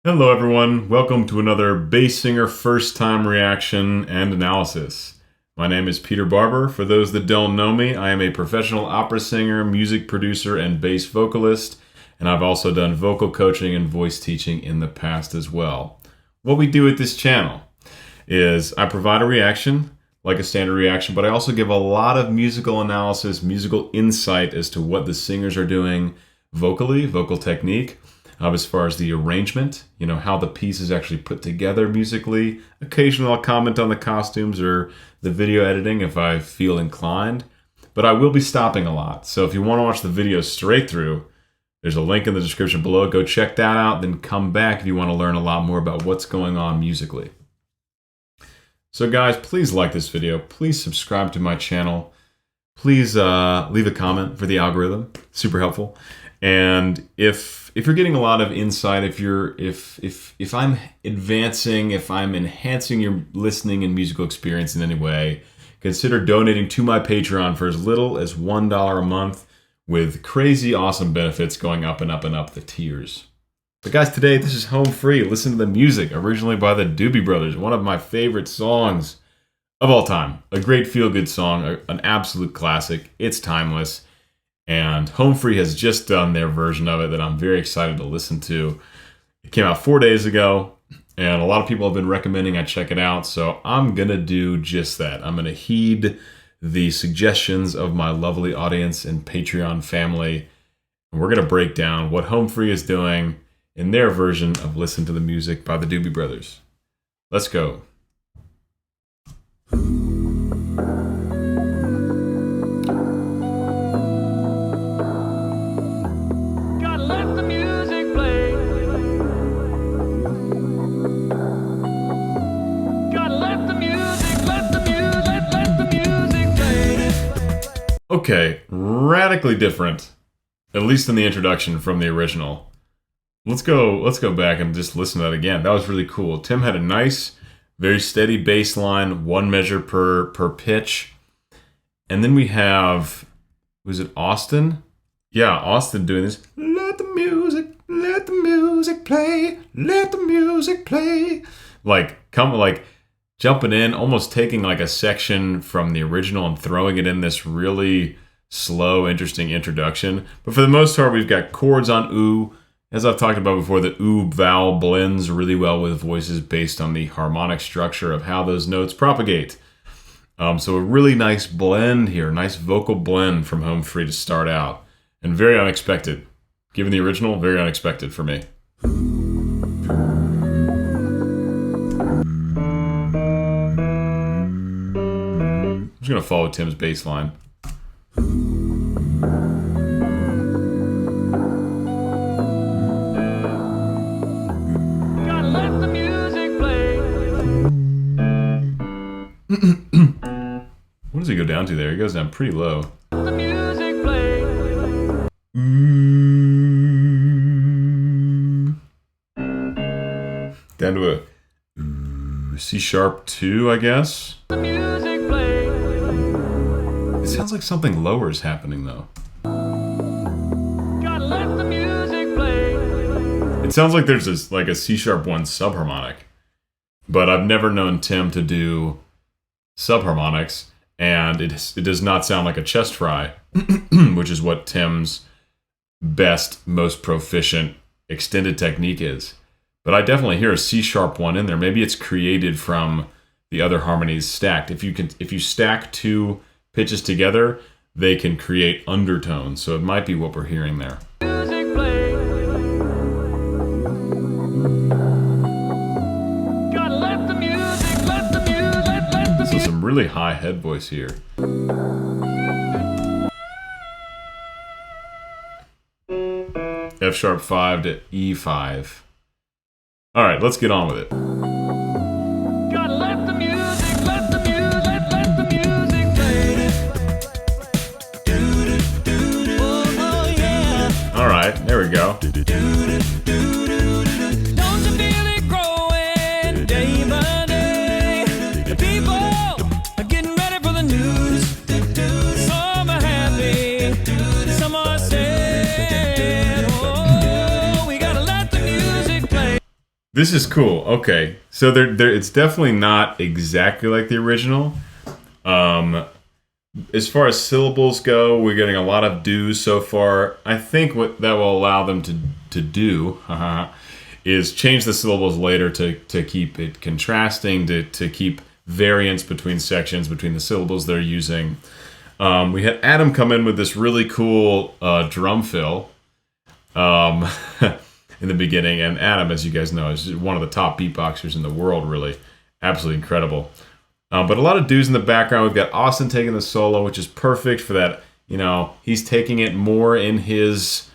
Hello everyone, welcome to another bass singer first time reaction and analysis. My name is Peter Barber. For those that don't know me, I am a professional opera singer, music producer, and bass vocalist, and I've also done vocal coaching and voice teaching in the past as well. What we do at this channel is I provide a reaction, like a standard reaction, but I also give a lot of musical analysis, musical insight as to what the singers are doing vocally, vocal technique, as far as the arrangement, how the piece is actually put together musically. Occasionally I'll comment on the costumes or the video editing if I feel inclined, but I will be stopping a lot. So if you want to watch the video straight through, there's a link in the description below. Go check that out, then come back if you want to learn a lot more about what's going on musically. So guys, please like this video. Please subscribe to my channel. Please leave a comment for the algorithm. Super helpful. And if you're getting a lot of insight, if I'm advancing, if I'm enhancing your listening and musical experience in any way, consider donating to my Patreon for as little as $1 a month, with crazy awesome benefits going up and up and up the tiers. But guys, today this is Home Free. Listen to the music, originally by the Doobie Brothers, one of my favorite songs of all time. A great feel-good song, an absolute classic. It's timeless. And Home Free has just done their version of it that I'm very excited to listen to. It came out 4 days ago, and a lot of people have been recommending I check it out, so I'm going to do just that. I'm going to heed the suggestions of my lovely audience and Patreon family, and we're going to break down what Home Free is doing in their version of Listen to the Music by the Doobie Brothers. Let's go. Okay, radically different, at least in the introduction from the original. Let's go back and just listen to that again. That was really cool. Tim had a nice, very steady bass line, one measure per pitch. And then we have, was it Austin? Yeah, Austin doing this. Let the music play, let the music play. Like jumping in, almost taking like a section from the original and throwing it in this really slow, interesting introduction. But for the most part, we've got chords on oo. As I've talked about before, the oo vowel blends really well with voices based on the harmonic structure of how those notes propagate. So a really nice blend here, nice vocal blend from Home Free to start out. And very unexpected. Given the original, very unexpected for me. I'm just going to follow Tim's bass line. Gotta let the music play. What does he go down to there? He goes down pretty low. Let the music play. Down to a C sharp 2, I guess. The music play. It sounds like something lower is happening, though. Gotta let the music play. It sounds like there's this, like a C-sharp 1 subharmonic, but I've never known Tim to do subharmonics, and it does not sound like a chest fry, which is what Tim's best, most proficient extended technique is. But I definitely hear a C-sharp 1 in there. Maybe it's created from the other harmonies stacked. If you stack two pitches together, they can create undertones. So it might be what we're hearing there. Music play. Gotta let the music, let the so some really high head voice here. F sharp 5 to E5. All right, let's get on with it. Gotta let the music, let the music play. All right, there we go. Don't you feel it growing day by day? The people are getting ready for the news. Some are happy, some are sad. Oh, we gotta let the music play. This is cool. Okay, so it's definitely not exactly like the original. As far as syllables go, we're getting a lot of do's so far. I think what that will allow them to do is change the syllables later to keep it contrasting, to keep variance between sections, between the syllables they're using. We had Adam come in with this really cool drum fill in the beginning, and Adam, as you guys know, is one of the top beatboxers in the world, really. Absolutely incredible. But a lot of dudes in the background. We've got Austin taking the solo, which is perfect for that. He's taking it more in his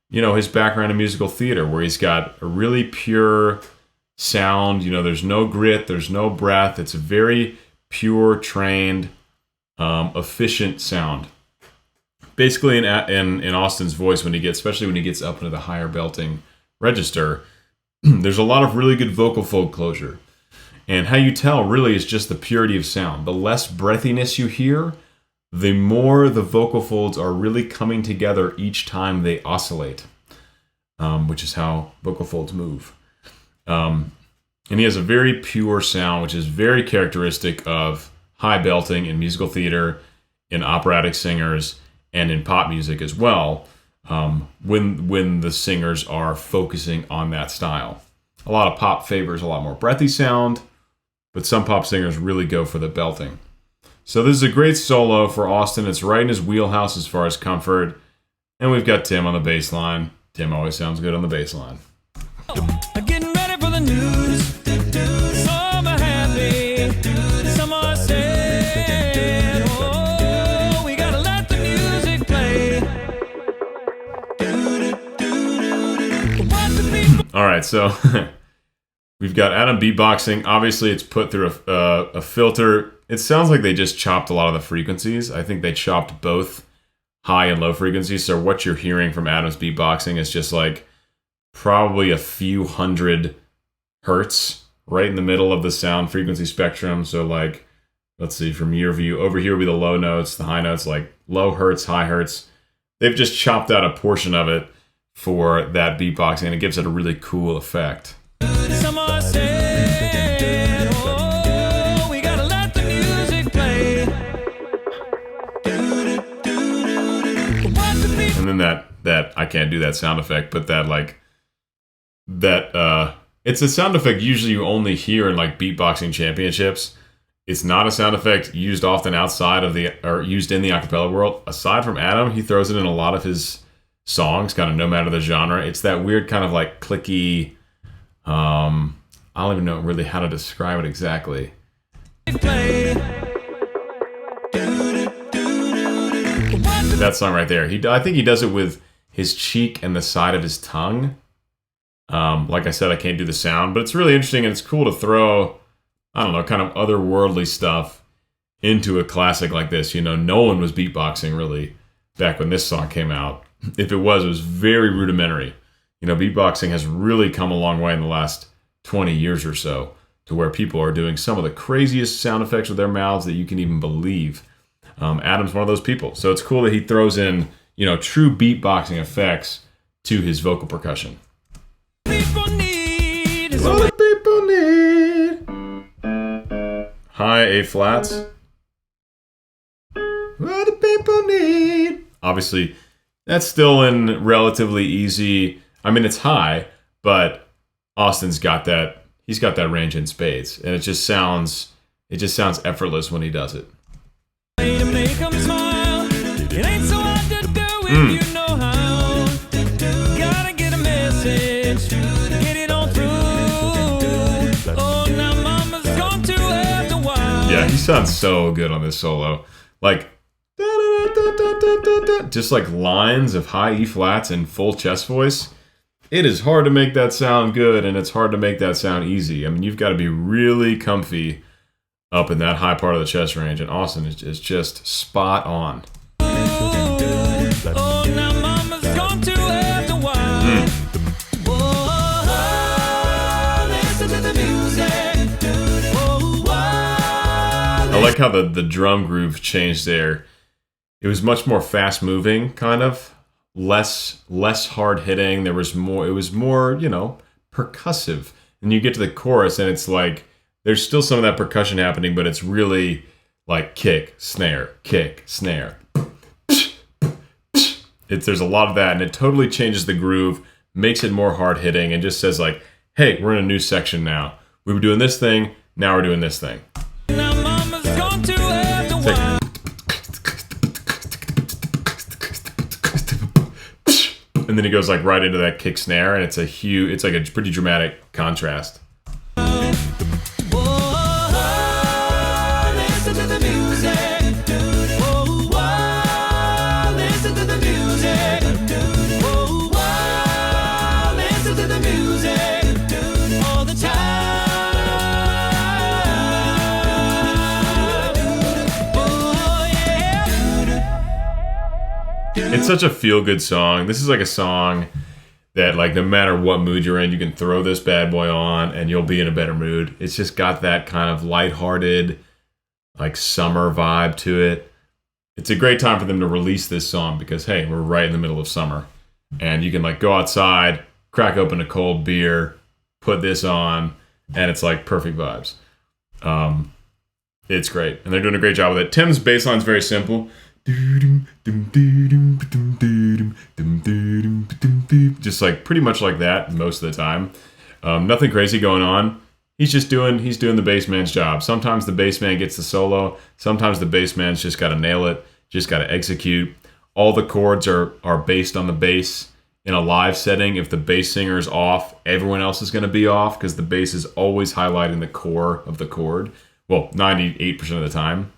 background in musical theater, where he's got a really pure sound. There's no grit, there's no breath. It's a very pure, trained, efficient sound. Basically, in Austin's voice, especially when he gets up into the higher belting register, there's a lot of really good vocal fold closure. And how you tell really is just the purity of sound. The less breathiness you hear, the more the vocal folds are really coming together each time they oscillate, which is how vocal folds move. And he has a very pure sound, which is very characteristic of high belting in musical theater, in operatic singers, and in pop music as well, when the singers are focusing on that style. A lot of pop favors a lot more breathy sound, but some pop singers really go for the belting. So this is a great solo for Austin. It's right in his wheelhouse as far as comfort. And we've got Tim on the bass line. Tim always sounds good on the bass line. Getting ready for the news. Some are happy, some are sad. Oh, we gotta let the music play. All right, so we've got Adam beatboxing. Obviously, it's put through a filter. It sounds like they just chopped a lot of the frequencies. I think they chopped both high and low frequencies. So what you're hearing from Adam's beatboxing is just like probably a few hundred hertz right in the middle of the sound frequency spectrum. So like, let's see, from your view, over here would be the low notes, the high notes, like low hertz, high hertz. They've just chopped out a portion of it for that beatboxing, and it gives it a really cool effect. Some are sad. Oh, we gotta let the music play. And then that I can't do that sound effect, but it's a sound effect usually you only hear in like beatboxing championships. It's not a sound effect used often outside of used in the acapella world. Aside from Adam, he throws it in a lot of his songs, kind of no matter the genre. It's that weird kind of like clicky, I don't even know really how to describe it exactly. That song right there. I think he does it with his cheek and the side of his tongue. Like I said, I can't do the sound, but it's really interesting and it's cool to throw, I don't know, kind of otherworldly stuff into a classic like this. No one was beatboxing really back when this song came out. If it was very rudimentary. Beatboxing has really come a long way in the last 20 years or so to where people are doing some of the craziest sound effects with their mouths that you can even believe. Adam's one of those people. So it's cool that he throws in, true beatboxing effects to his vocal percussion. What do people need? High A flats. What do people need? Obviously, that's still in relatively easy. I mean, it's high, but Austin's got that. He's got that range in spades, and it just sounds effortless when he does it. To make 'em smile. It ain't so hard to do if you know how. Gotta get a message, get it on through. Oh, now mama's gone to have the wild. Yeah, he sounds so good on this solo. Like, just like lines of high E flats and full chest voice. It is hard to make that sound good, and it's hard to make that sound easy. I mean, you've got to be really comfy up in that high part of the chest range, and Austin is just spot on. Oh, now mama's gone to have the wild. Listen to the music. I like how the drum groove changed there. It was much more fast moving, kind of less hard hitting. It was more, percussive and you get to the chorus, and it's like there's still some of that percussion happening, but it's really like kick, snare, kick, snare. There's a lot of that, and it totally changes the groove, makes it more hard hitting, and just says like, hey, we're in a new section now. We were doing this thing, now we're doing this thing. Now mama's gone to have the wine. And then he goes like right into that kick snare, and it's like a pretty dramatic contrast. It's such a feel-good song. This is like a song that, like, no matter what mood you're in, you can throw this bad boy on and you'll be in a better mood. It's just got that kind of lighthearted, like, summer vibe to it. It's a great time for them to release this song because, hey, we're right in the middle of summer. And you can, like, go outside, crack open a cold beer, put this on, and it's, like, perfect vibes. It's great. And they're doing a great job with it. Tim's bass line's very simple. Just like pretty much like that most of the time. Nothing crazy going on. He's doing the bass man's job. Sometimes the bass man gets the solo. Sometimes the bass man's just got to nail it. Just got to execute. All the chords are based on the bass. In a live setting, if the bass singer is off, everyone else is going to be off because the bass is always highlighting the core of the chord. Well, 98% of the time.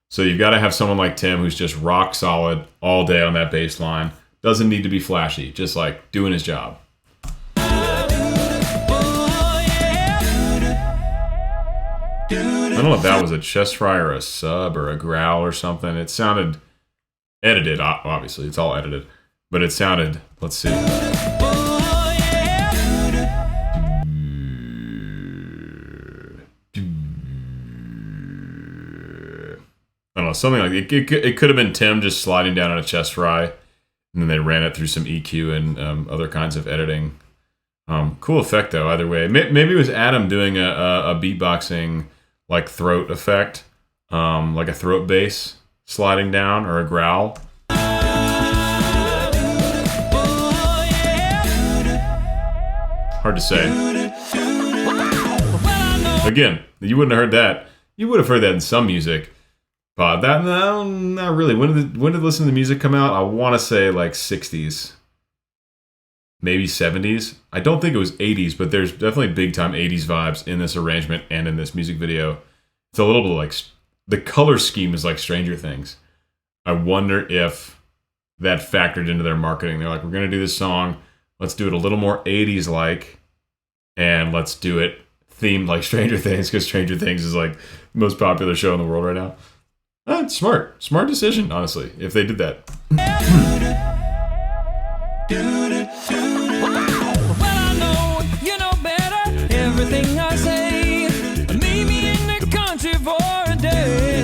So you've got to have someone like Tim who's just rock solid all day on that bass line. Doesn't need to be flashy, just like doing his job. I don't know if that was a chest fry or a sub or a growl or something. It sounded edited, obviously. It's all edited. But it sounded, let's see. I don't know, something like it could have been Tim just sliding down on a chest fry, and then they ran it through some EQ and other kinds of editing. Cool effect though. Either way, maybe it was Adam doing a beatboxing like throat effect, like a throat bass sliding down or a growl. Hard to say. Again, you wouldn't have heard that. You would have heard that in some music. But that, no, not really. When did Listen to the Music come out? I want to say like 60s. Maybe 70s. I don't think it was 80s, but there's definitely big time 80s vibes in this arrangement and in this music video. It's a little bit like, the color scheme is like Stranger Things. I wonder if that factored into their marketing. They're like, we're going to do this song. Let's do it a little more 80s like, and let's do it themed like Stranger Things, because Stranger Things is like the most popular show in the world right now. It's smart decision, honestly, if they did that. Well, I know you know better. Everything I say, meet me in the country for a day.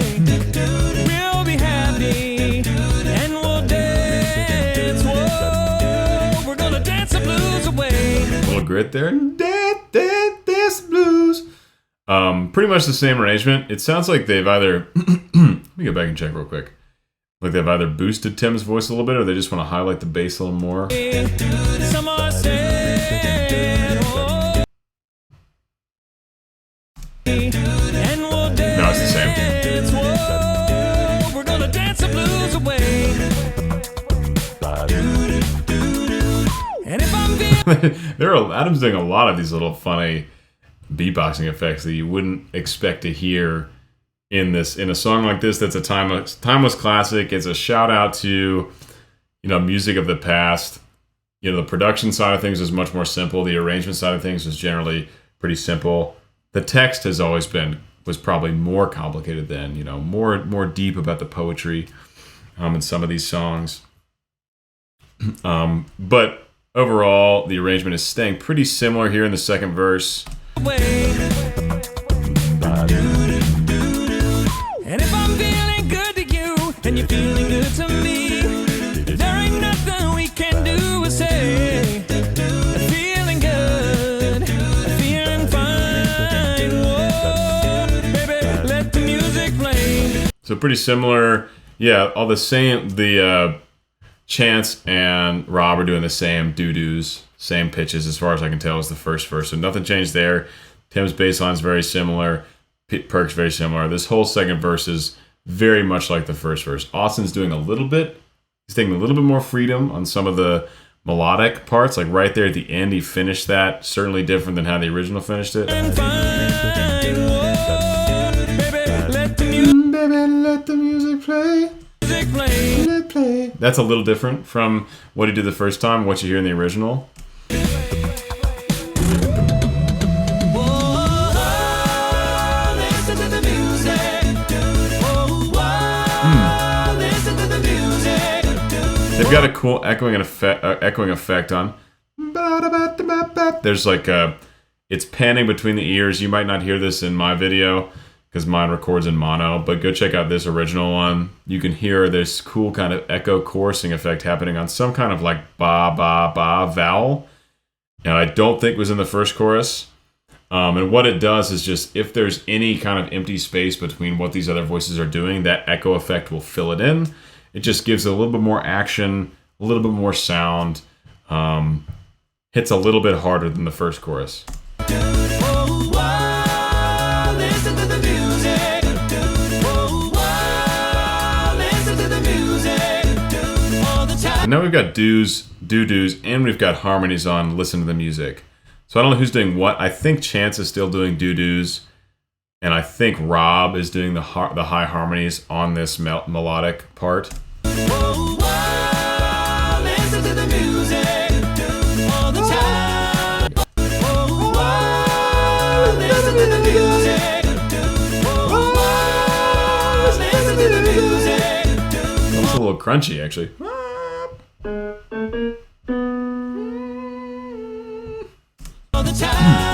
We'll be happy and we'll dance. Whoa, we're gonna dance the blues away. A little grit there. Dance the blues. Pretty much the same arrangement. It sounds like they've either let me go back and check real quick. Like they've either boosted Tim's voice a little bit or they just want to highlight the bass a little more. No, it's the same. We're gonna dance the blues away. And if I'm Adam's doing a lot of these little funny beatboxing effects that you wouldn't expect to hear in a song like this. That's a timeless classic. It's a shout out to, music of the past. The production side of things is much more simple. The arrangement side of things is generally pretty simple. The text was probably more complicated then, more deep about the poetry in some of these songs. But overall, the arrangement is staying pretty similar here in the second verse. And if I'm feeling good to you and you're feeling good to me, there ain't nothing we can do or say. Feeling good, So pretty similar. Yeah, all the same. The Chance and Rob are doing the same doo-doos, same pitches as far as I can tell as the first verse. So nothing changed there. Tim's bass line's very similar. Perk's very similar. This whole second verse is very much like the first verse. Austin's doing a little bit. He's taking a little bit more freedom on some of the melodic parts. Like right there at the end, he finished that. Certainly different than how the original finished it. And fine, whoa, baby, let the music play. That's a little different from what he did the first time, what you hear in the original. They've got a cool echoing effect on. There's like it's panning between the ears. You might not hear this in my video because mine records in mono, but go check out this original one. You can hear this cool kind of echo chorusing effect happening on some kind of like ba ba ba vowel. And I don't think it was in the first chorus. And what it does is just, if there's any kind of empty space between what these other voices are doing, that echo effect will fill it in. It just gives it a little bit more action, a little bit more sound. Hits a little bit harder than the first chorus. And now we've got doo-doos, and we've got harmonies on Listen to the Music. So I don't know who's doing what. I think Chance is still doing doo-doos, and I think Rob is doing the high harmonies on this melodic part. Listen to the music all the time. Listen to the music. Listen to the music. That's a little crunchy, actually. All the time.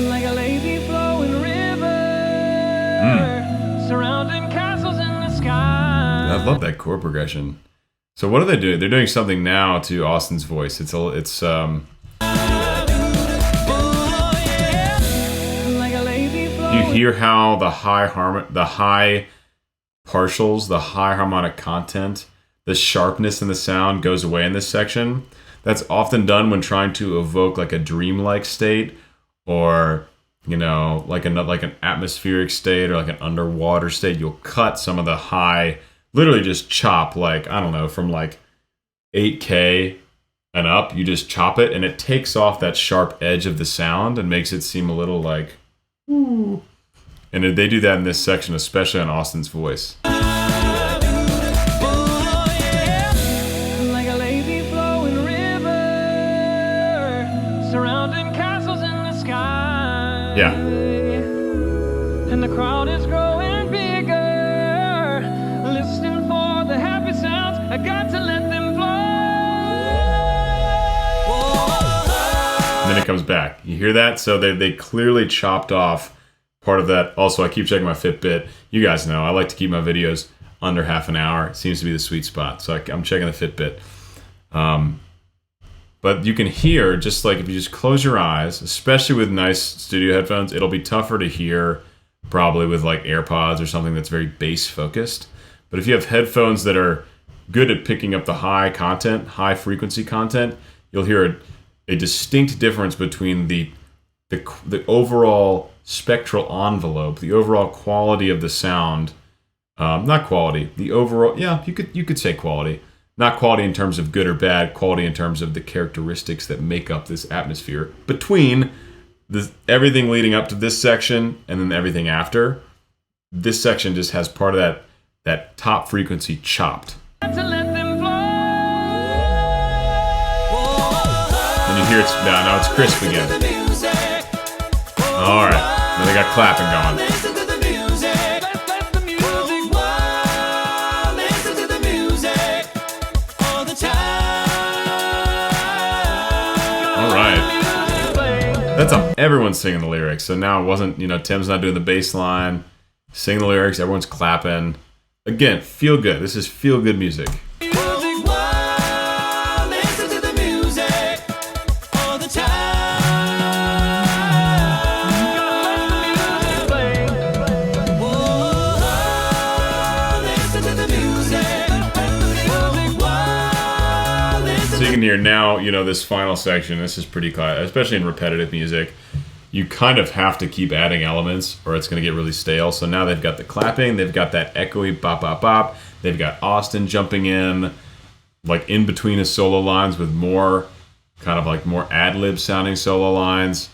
Like a lazy flowing river, surrounding castles in the sky. I love that chord progression. So what are they doing? They're doing something now to Austin's voice. It's Like a lazy you hear how the high partials, the high harmonic content, the sharpness in the sound goes away in this section. That's often done when trying to evoke like a dreamlike state, or like an atmospheric state, or like an underwater state. You'll cut some of the high, literally just chop, like, I don't know, from like 8K and up. You just chop it, and it takes off that sharp edge of the sound and makes it seem a little like, ooh. And they do that in this section, especially on Austin's voice. Yeah. And the crowd is growing bigger, listening for the happy sounds. I got to let them flow. And then it comes back. You hear that? So they clearly chopped off part of that. Also, I keep checking my Fitbit. You guys know I like to keep my videos under half an hour. It seems to be the sweet spot. So I'm checking the Fitbit. But you can hear, just like if you just close your eyes, especially with nice studio headphones, it'll be tougher to hear probably with like AirPods or something that's very bass focused. But if you have headphones that are good at picking up the high content, high frequency content, you'll hear a distinct difference between the overall spectral envelope, the overall quality of the sound. Not quality, the overall, yeah, you could say quality. Not quality in terms of good or bad, quality in terms of the characteristics that make up this atmosphere between everything leading up to this section and then everything after. This section just has part of that top frequency chopped. To let them flow. And you hear now it's crisp again. All right, now they got clapping going. That's everyone's singing the lyrics. So now it wasn't, Tim's not doing the bass line, singing the lyrics, everyone's clapping. Again, feel good. This is feel good music. can hear now, this final section, this is pretty classic, especially in repetitive music. You kind of have to keep adding elements or it's going to get really stale. So now they've got the clapping, they've got that echoey bop, bop, bop. They've got Austin jumping in, like in between his solo lines with more more ad-lib sounding solo lines.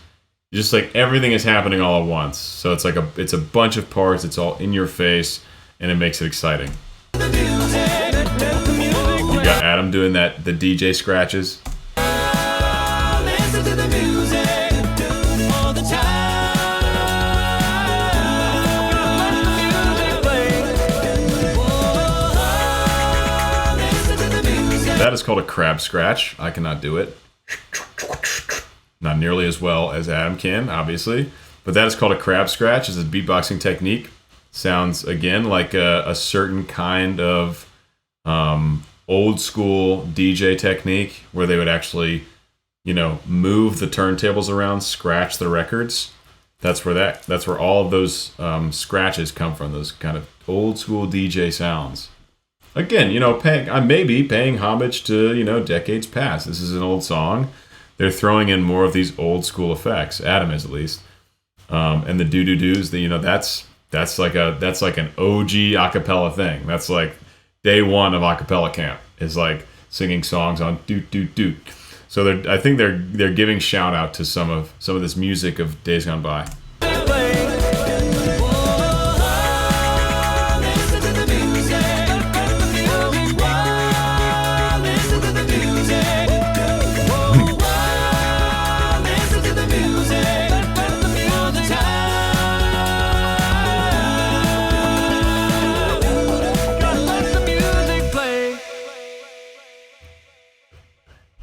Just like everything is happening all at once. So it's like it's a bunch of parts, it's all in your face, and it makes it exciting. You got Adam doing the DJ scratches. That is called a crab scratch. I cannot do it. Not nearly as well as Adam can, obviously. But that is called a crab scratch. It's a beatboxing technique. Sounds, again, like a certain kind of old school DJ technique where they would actually, move the turntables around, scratch the records. That's where all of those scratches come from, those kind of old school DJ sounds. Again, I may be paying homage to, decades past. This is an old song. They're throwing in more of these old school effects. Adam is, at least. And the do-do-dos, that's like an OG acapella thing. That's like day one of acapella camp, is like singing songs on doot-doot-doot. So I think they're giving shout out to some of this music of days gone by.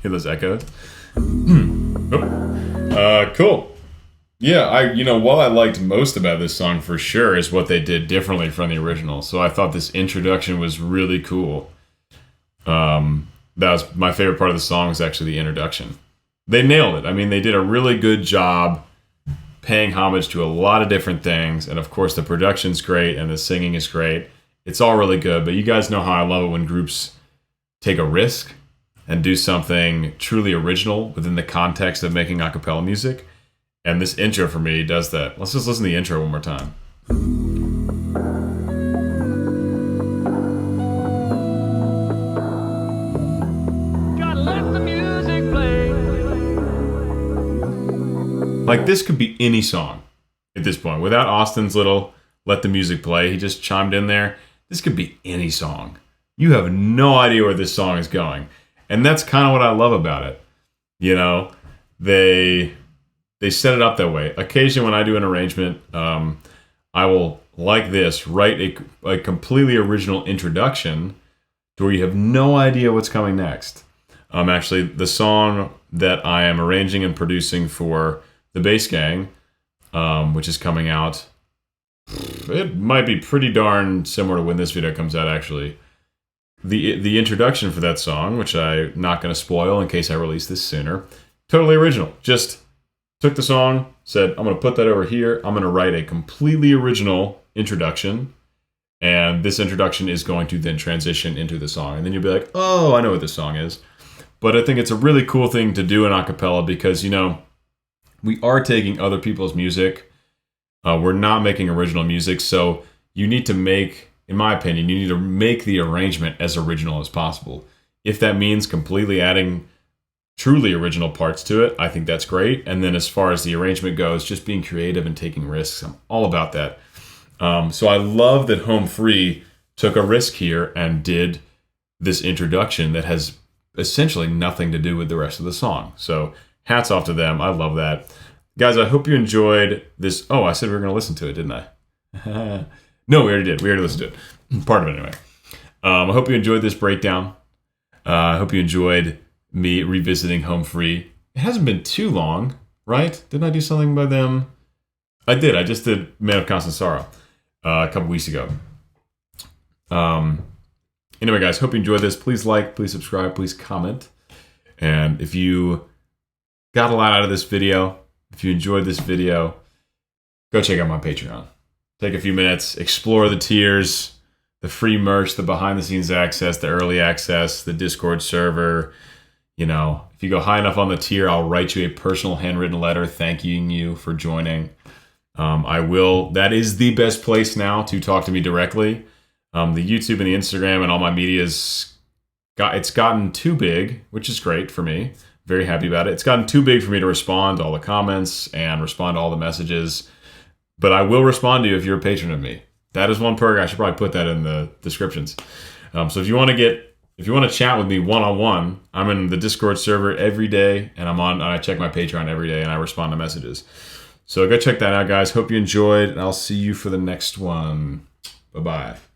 Hear those echoes? Cool. Yeah, what I liked most about this song for sure is what they did differently from the original. So I thought this introduction was really cool. That was my favorite part of the song, was actually the introduction. They nailed it. I mean, they did a really good job paying homage to a lot of different things. And of course, the production's great and the singing is great. It's all really good. But you guys know how I love it when groups take a risk and do something truly original within the context of making a cappella music. And this intro for me does that. Let's just listen to the intro one more time. Gotta let the music play. Like, this could be any song at this point. Without Austin's little let the music play, he just chimed in there. This could be any song. You have no idea where this song is going. And that's kind of what I love about it. They set it up that way. Occasionally when I do an arrangement, I will, like this, write a completely original introduction to where you have no idea what's coming next. Actually, the song that I am arranging and producing for the Bass Gang, which is coming out, it might be pretty darn similar to when this video comes out, actually. The introduction for that song, which I'm not going to spoil in case I release this sooner, totally original. Just took the song, said, I'm going to put that over here. I'm going to write a completely original introduction, and this introduction is going to then transition into the song. And then you'll be like, oh, I know what this song is. But I think it's a really cool thing to do in a cappella because, we are taking other people's music. We're not making original music, so you need to make... In my opinion, you need to make the arrangement as original as possible. If that means completely adding truly original parts to it, I think that's great. And then as far as the arrangement goes, just being creative and taking risks, I'm all about that. So I love that Home Free took a risk here and did this introduction that has essentially nothing to do with the rest of the song. So hats off to them. I love that. Guys, I hope you enjoyed this. Oh, I said we were going to listen to it, didn't I? No, we already did. We already listened to it. Part of it, anyway. I hope you enjoyed this breakdown. I hope you enjoyed me revisiting Home Free. It hasn't been too long, right? Didn't I do something by them? I did. I just did Man of Constant Sorrow a couple weeks ago. Anyway, guys, hope you enjoyed this. Please like, please subscribe, please comment. And if you got a lot out of this video, if you enjoyed this video, go check out my Patreon. Take a few minutes, explore the tiers, the free merch, the behind-the-scenes access, the early access, the Discord server. if you go high enough on the tier, I'll write you a personal handwritten letter thanking you for joining. That is the best place now to talk to me directly. The YouTube and the Instagram and all my media's it's gotten too big, which is great for me. Very happy about it. It's gotten too big for me to respond to all the comments and respond to all the messages. But I will respond to you if you're a patron of me. That is one perk. I should probably put that in the descriptions. So if you want to chat with me one-on-one, I'm in the Discord server every day, and I check my Patreon every day, and I respond to messages. So go check that out, guys. Hope you enjoyed, and I'll see you for the next one. Bye-bye.